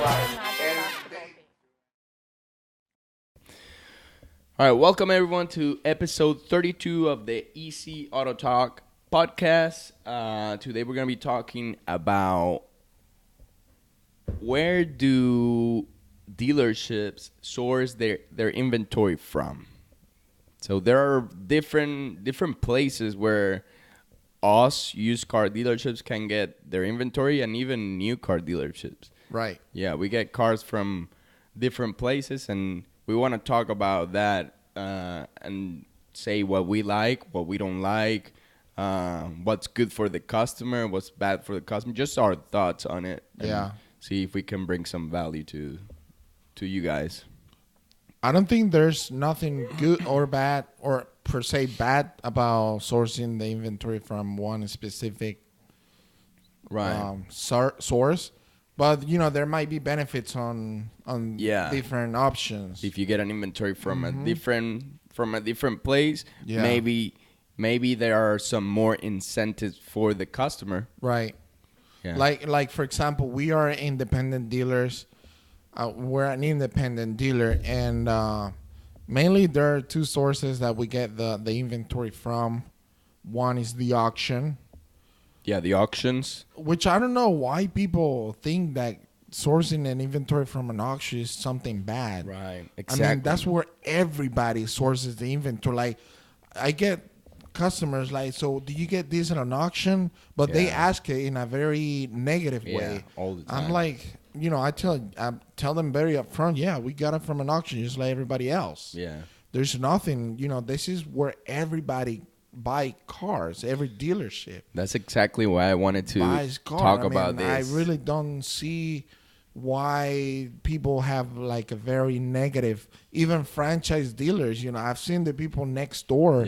All right, welcome everyone to episode 32 of the EC Auto Talk podcast. Today we're going to be talking about where do dealerships source their inventory from. So there are different places where us used car dealerships can get their inventory, and even new car dealerships. Right. Yeah, we get cars from different places, and we want to talk about that and say what we like, what we don't like, what's good for the customer, what's bad for the customer, just our thoughts on it. And Yeah. see if we can bring some value to you guys. I don't think there's nothing good or bad or per se bad about sourcing the inventory from one specific source. But, there might be benefits on different options. If you get an inventory from a different place, maybe there are some more incentives for the customer. Right. Yeah. Like for example, we are independent dealers. We're an independent dealer, and mainly there are two sources that we get the inventory from. One is the auction. Yeah, the auctions. Which I don't know why people think that sourcing an inventory from an auction is something bad. Right, exactly. I mean, that's where everybody sources the inventory. Like, I get customers like, so do you get this at an auction? But they ask it in a very negative way. All the time. I'm like, I tell them very upfront, we got it from an auction just like everybody else. Yeah. There's nothing, this is where everybody buy cars, every dealership. That's exactly why I wanted to talk about this. I really don't see why people have like a very negative, even franchise dealers. I've seen the people next door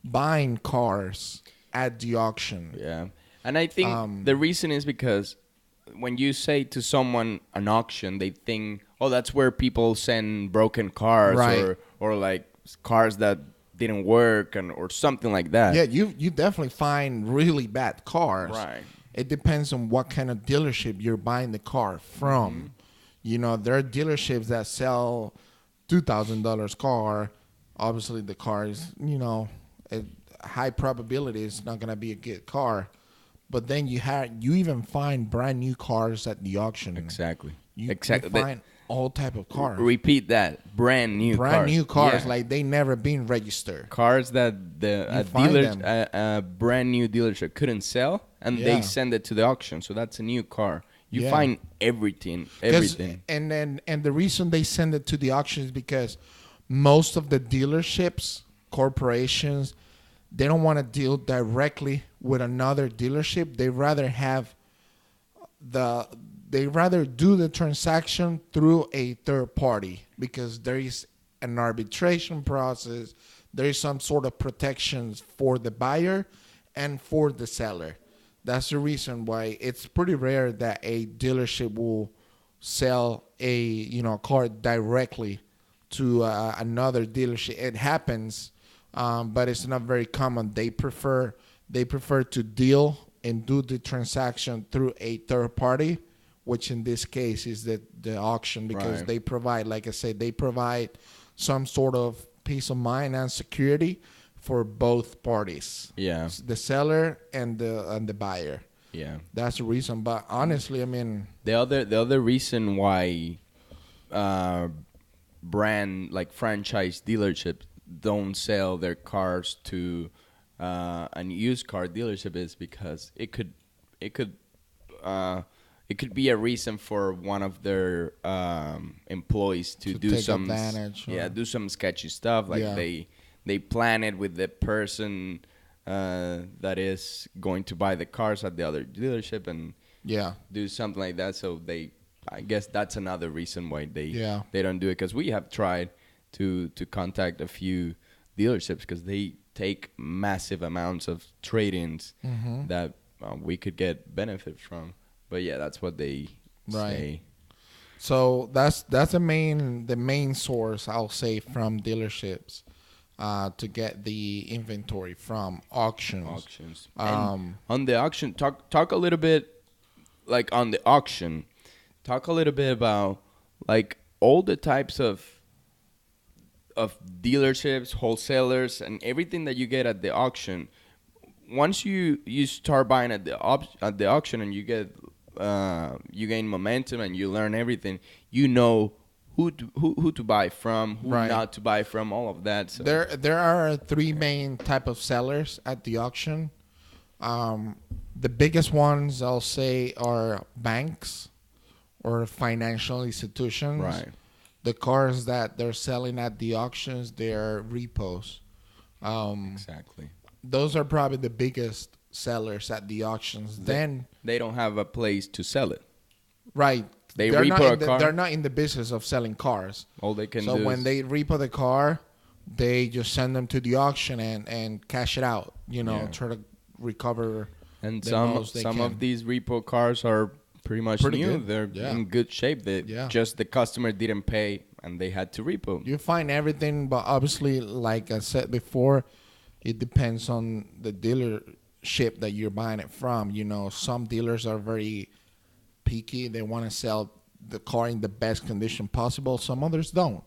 buying cars at the auction. Yeah. And I think the reason is because when you say to someone an auction, they think, oh, that's where people send broken cars, right, or like cars that didn't work or something like that. Yeah, you definitely find really bad cars. Right. It depends on what kind of dealership you're buying the car from. Mm-hmm. There are dealerships that sell $2,000 car. Obviously, the car is, a high probability it's not going to be a good car. But then you even find brand new cars at the auction. Exactly. You find all type of cars. Repeat that. Brand new cars, like they never been registered. Cars that a brand new dealership couldn't sell, and they send it to the auction. So that's a new car. You find everything. And the reason they send it to the auction is because most of the dealerships, corporations, they don't want to deal directly with another dealership. They rather do the transaction through a third party because there is an arbitration process. There is some sort of protections for the buyer and for the seller. That's the reason why it's pretty rare that a dealership will sell a car directly to another dealership. It happens, but it's not very common. They prefer to deal and do the transaction through a third party, which in this case is the auction, because they provide, like I said, they provide some sort of peace of mind and security for both parties. Yeah. The seller and the buyer. Yeah. That's the reason. But honestly, I mean, the other reason why brand like franchise dealerships don't sell their cars to a used car dealership is because it could be a reason for one of their employees to do some advantage. Do some sketchy stuff. Like they plan it with the person that is going to buy the cars at the other dealership and do something like that. So I guess that's another reason why they don't do it. Because we have tried to contact a few dealerships because they take massive amounts of trade-ins that we could get benefit from. But yeah, that's what they say. So that's the main source, I'll say, from dealerships to get the inventory from auctions. On the auction, talk a little bit like on the auction. talk a little bit about like all the types of dealerships, wholesalers, and everything that you get at the auction. Once you start buying at the auction and you gain momentum and you learn everything, you know who to buy from, who not to buy from, all of that. So There are three main type of sellers at the auction. The biggest ones I'll say are banks or financial institutions. Right. The cars that they're selling at the auctions, they're repos. Exactly. Those are probably the biggest sellers at the auctions. Then they don't have a place to sell it. Right. They repo a car. They're not in the business of selling cars. All they can do. So when they repo the car, they just send them to the auction and cash it out. Try to recover. And some of these repo cars are pretty much new. Good. They're in good shape. Just the customer didn't pay and they had to repo. You find everything, but obviously, like I said before, it depends on the dealership that you're buying it from. Some dealers are very picky. They want to sell the car in the best condition possible. Some others don't.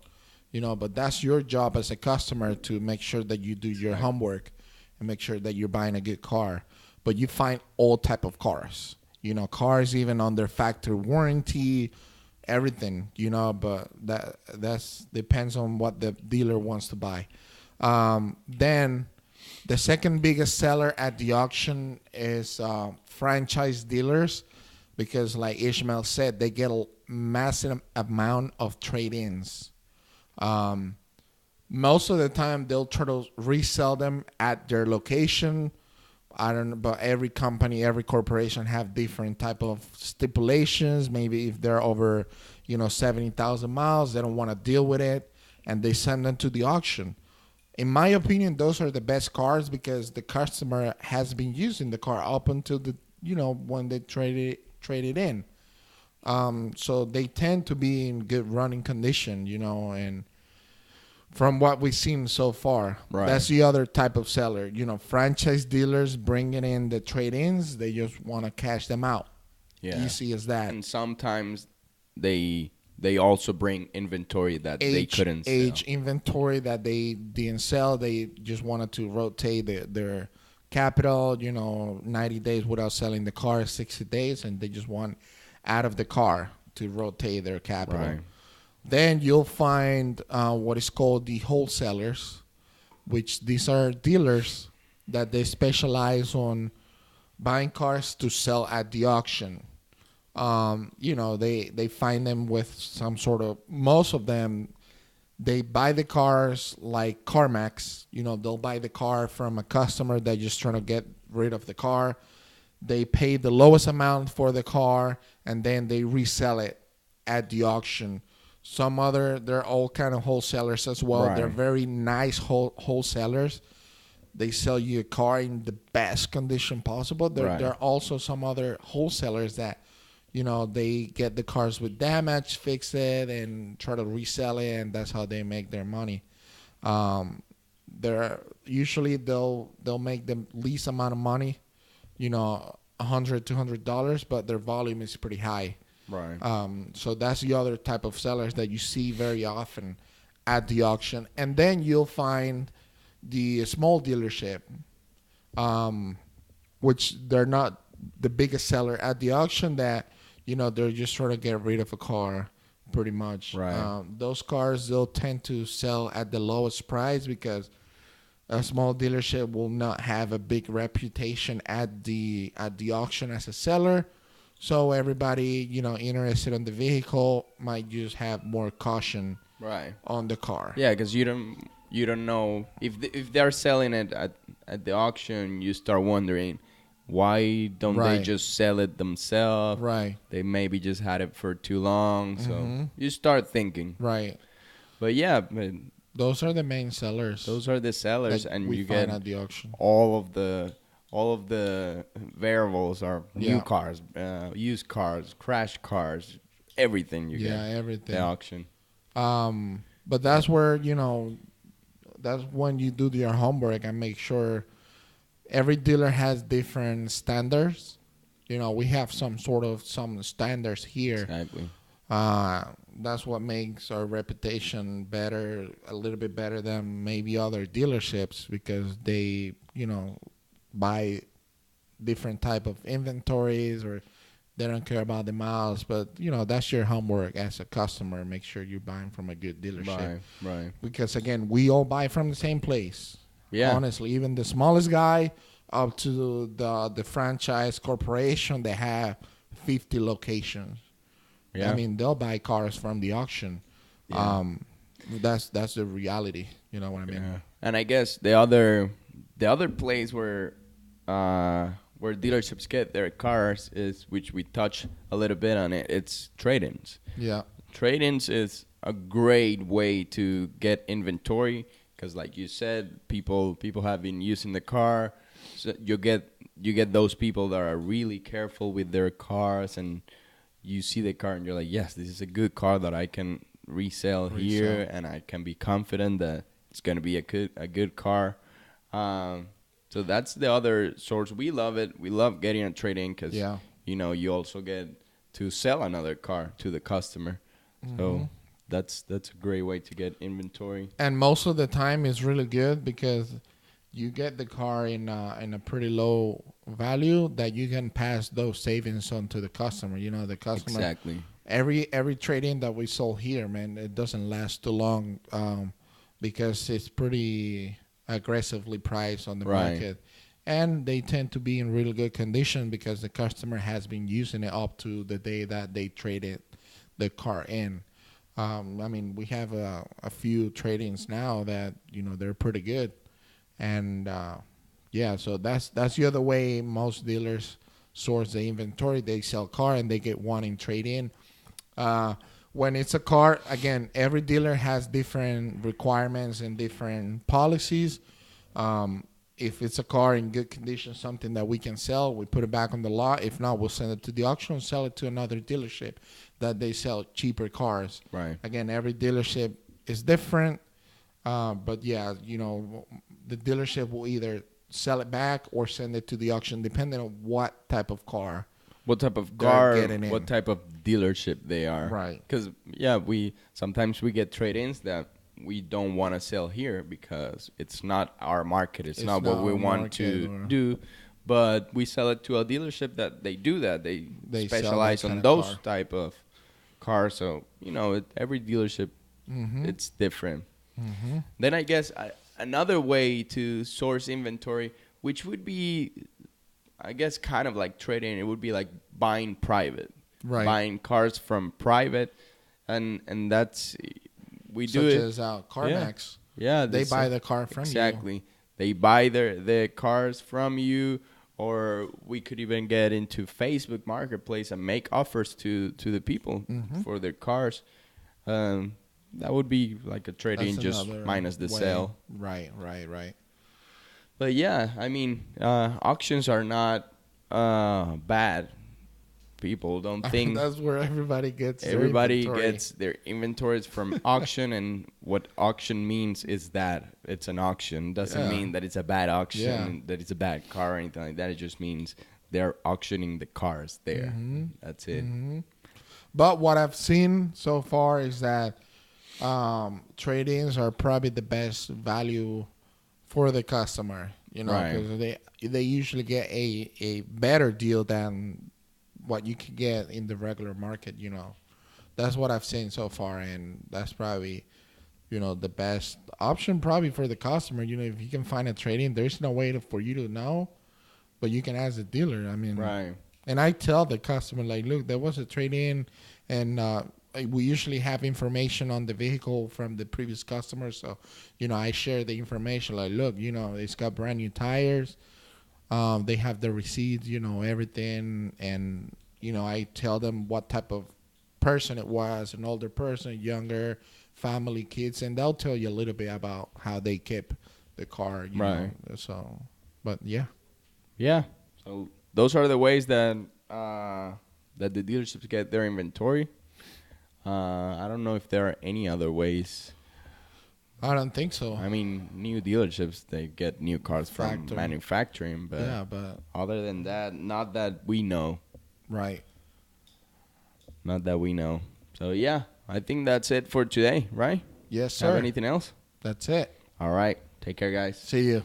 But that's your job as a customer to make sure that you do your homework and make sure that you're buying a good car. But you find all type of cars. Cars even under factory warranty, everything. But that's depends on what the dealer wants to buy. Then the second biggest seller at the auction is franchise dealers, because like Ishmael said, they get a massive amount of trade-ins. Most of the time, they'll try to resell them at their location. I don't know, but every company, every corporation have different type of stipulations. Maybe if they're over, 70,000 miles, they don't want to deal with it, and they send them to the auction. In my opinion, those are the best cars because the customer has been using the car up until when they trade it in. So they tend to be in good running condition, and from what we've seen so far, that's the other type of seller. Franchise dealers bringing in the trade-ins, they just want to cash them out. Yeah. Easy as that. And sometimes they also bring inventory that they couldn't sell. Inventory that they didn't sell. They just wanted to rotate their capital, 90 days without selling the car, 60 days, and they just want out of the car to rotate their capital. Right. Then you'll find what is called the wholesalers, which these are dealers that they specialize on buying cars to sell at the auction. They find them with some sort of, most of them, they buy the cars like CarMax. They'll buy the car from a customer that's just trying to get rid of the car. They pay the lowest amount for the car, and then they resell it at the auction. They're all kind of wholesalers as well. Right. They're very nice wholesalers. They sell you a car in the best condition possible. There are also some other wholesalers that, they get the cars with damage, fix it, and try to resell it, and that's how they make their money. Usually they'll make the least amount of money, $100, $200, but their volume is pretty high. Right. So that's the other type of sellers that you see very often at the auction. And then you'll find the small dealership, which they're not the biggest seller at the auction, that, they're just trying to get rid of a car pretty much. Right. Those cars, they'll tend to sell at the lowest price because a small dealership will not have a big reputation at the auction as a seller. So everybody, interested in the vehicle might just have more caution on the car. Yeah, because you don't know if they're selling it at the auction. You start wondering, why don't they just sell it themselves? Right. They maybe just had it for too long. So you start thinking. Right. But yeah, those are the main sellers. Those are the sellers, and you get at the auction. All of the variables are new cars, used cars, crash cars, everything you get. Yeah, everything. The auction. But that's where, that's when you do your homework and make sure every dealer has different standards we have some standards here. Exactly. That's what makes our reputation better, a little bit better than maybe other dealerships, because they, buy different type of inventories, or they don't care about the miles. But that's your homework as a customer. Make sure you're buying from a good dealership. Right. Because again, we all buy from the same place. Yeah. Honestly, even the smallest guy up to the franchise corporation, they have 50 locations. Yeah. I mean, they'll buy cars from the auction. Yeah. That's the reality. You know what I mean? Yeah. And I guess the other place where dealerships get their cars is, which we touch a little bit on it, it's trade-ins. Yeah. Trade-ins is a great way to get inventory, because like you said, people have been using the car. So you get those people that are really careful with their cars, and you see the car and you're like, yes, this is a good car that I can resell here, and I can be confident that it's going to be a good car. So that's the other source. We love it. We love getting a trade-in because, you also get to sell another car to the customer. Mm-hmm. So that's a great way to get inventory. And most of the time it's really good because you get the car in a pretty low value that you can pass those savings on to the customer. The customer. Exactly. Every trade-in that we sold here, man, it doesn't last too long because it's pretty aggressively priced on the market. And they tend to be in really good condition because the customer has been using it up to the day that they traded the car in. I mean, we have a few trade-ins now that, they're pretty good. And, so that's the other way most dealers source the inventory. They sell car and they get one in trade-in. When it's a car, again, every dealer has different requirements and different policies. If it's a car in good condition, something that we can sell, we put it back on the lot. If not, we'll send it to the auction, sell it to another dealership that they sell cheaper cars. Right. Again, every dealership is different. But yeah, the dealership will either sell it back or send it to the auction, depending on what type of car. What type of car, what type of dealership they are. Right. Because, sometimes we get trade-ins that we don't want to sell here because it's not our market. It's not what we want to do. But we sell it to a dealership that they do that. They specialize on those type of cars. So, every dealership, it's different. Mm-hmm. Then I guess another way to source inventory, which would be, I guess, kind of like trading, it would be like buying private. Right. Buying cars from private. And that's, we do it. Such as CarMax. Yeah. They buy the car from you. Exactly. They buy their cars from you. Or we could even get into Facebook Marketplace and make offers to the people for their cars. That would be like a trade-in, just minus the sale. Right. But yeah, I mean, auctions are not bad. People don't think that's where everybody gets their inventories from auction, and what auction means is that it's an auction. Doesn't mean that it's a bad auction, that it's a bad car or anything like that. It just means they're auctioning the cars there. Mm-hmm. That's it. Mm-hmm. But what I've seen so far is that trade-ins are probably the best value for the customer, because they usually get a better deal than what you can get in the regular market. That's what I've seen so far, and that's probably the best option probably for the customer. If you can find a trade-in, there's no way for you to know, but you can ask the dealer. I mean, right. And I tell the customer, like, look, there was a trade-in, and we usually have information on the vehicle from the previous customer. So, I share the information, like, look, it's got brand new tires. They have the receipts, everything. And, I tell them what type of person it was, an older person, younger, family, kids. And they'll tell you a little bit about how they kept the car, you know. So, but yeah. Yeah. So those are the ways that the dealerships get their inventory. I don't know if there are any other ways. I don't think so. I mean, new dealerships, they get new cars from manufacturing, but other than that, not that we know. Right. Not that we know. So, yeah, I think that's it for today, right? Yes, sir. Have anything else? That's it. All right. Take care, guys. See you.